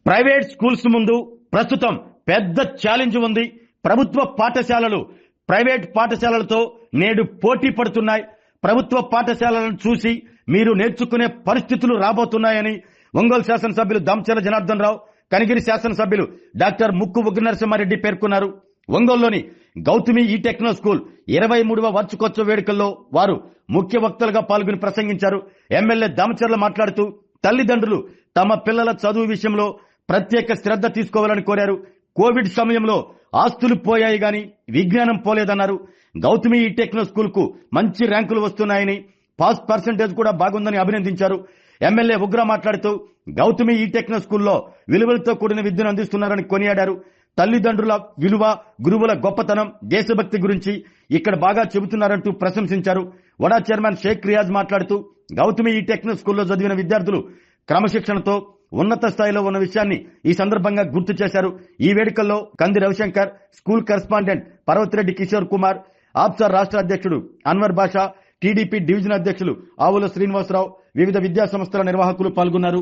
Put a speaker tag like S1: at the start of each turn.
S1: Private schools ముందు ప్రస్తుతం పెద్ద ఛాలెంజ్ ఉంది. ప్రభుత్వ పాఠశాలలు ప్రైవేట్ పాఠశాలలతో నేడు పోటీ పడుతున్నాయి. ప్రభుత్వ పాఠశాలలను చూసి మీరు నేర్చుకునే పరిస్థితులు రాబోతున్నాయని ఒంగోలు శాసనసభ్యులు దామచర్ల జనార్దన్ రావు, కనిగిరి శాసనసభ్యులు డాక్టర్ ముక్కు ఉగ్రనరసింహారెడ్డి పేర్కొన్నారు. ఒంగోలులోని గౌతమి ఈ టెక్నో స్కూల్ 23వ వార్షికోత్సవ వేడుకల్లో వారు ముఖ్య వక్తలుగా పాల్గొని ప్రసంగించారు. ఎమ్మెల్యే దామచర్ల మాట్లాడుతూ తల్లిదండ్రులు తమ పిల్లల చదువు విషయంలో ప్రత్యేక శ్రద్ధ తీసుకోవాలని కోరారు. కోవిడ్ సమయంలో ఆస్తులు పోయాయి గాని విజ్ఞానం పోలేదన్నారు. గౌతమి ఈ టెక్నో స్కూల్ కు మంచి ర్యాంకులు వస్తున్నాయని, పాస్ పర్సెంటేజ్ కూడా బాగుందని అభినందించారు. ఎమ్మెల్యే ఉగ్ర మాట్లాడుతూ గౌతమి ఈ టెక్నో స్కూల్లో విలువలతో కూడిన విద్యను అందిస్తున్నారని కొనియాడారు. తల్లిదండ్రుల విలువ, గురువుల గొప్పతనం, దేశభక్తి గురించి ఇక్కడ బాగా చెబుతున్నారంటూ ప్రశంసించారు. వడా చైర్మన్ షేక్ రియాజ్ మాట్లాడుతూ గౌతమి ఈ టెక్నో స్కూల్లో చదివిన విద్యార్థులు క్రమశిక్షణతో ఉన్నత స్థాయిలో ఉన్న విషయాన్ని ఈ సందర్భంగా గుర్తు చేశారు. ఈ వేడుకల్లో కంది రవిశంకర్, స్కూల్ కరెస్పాండెంట్ పర్వతిరెడ్డి కిషోర్ కుమార్, ఆప్సార్ రాష్ట్ర అధ్యక్షుడు అన్వర్ బాషా, టీడీపీ డివిజన్ అధ్యక్షులు ఆవుల శ్రీనివాసరావు, వివిధ విద్యా సంస్థల నిర్వాహకులు పాల్గొన్నారు.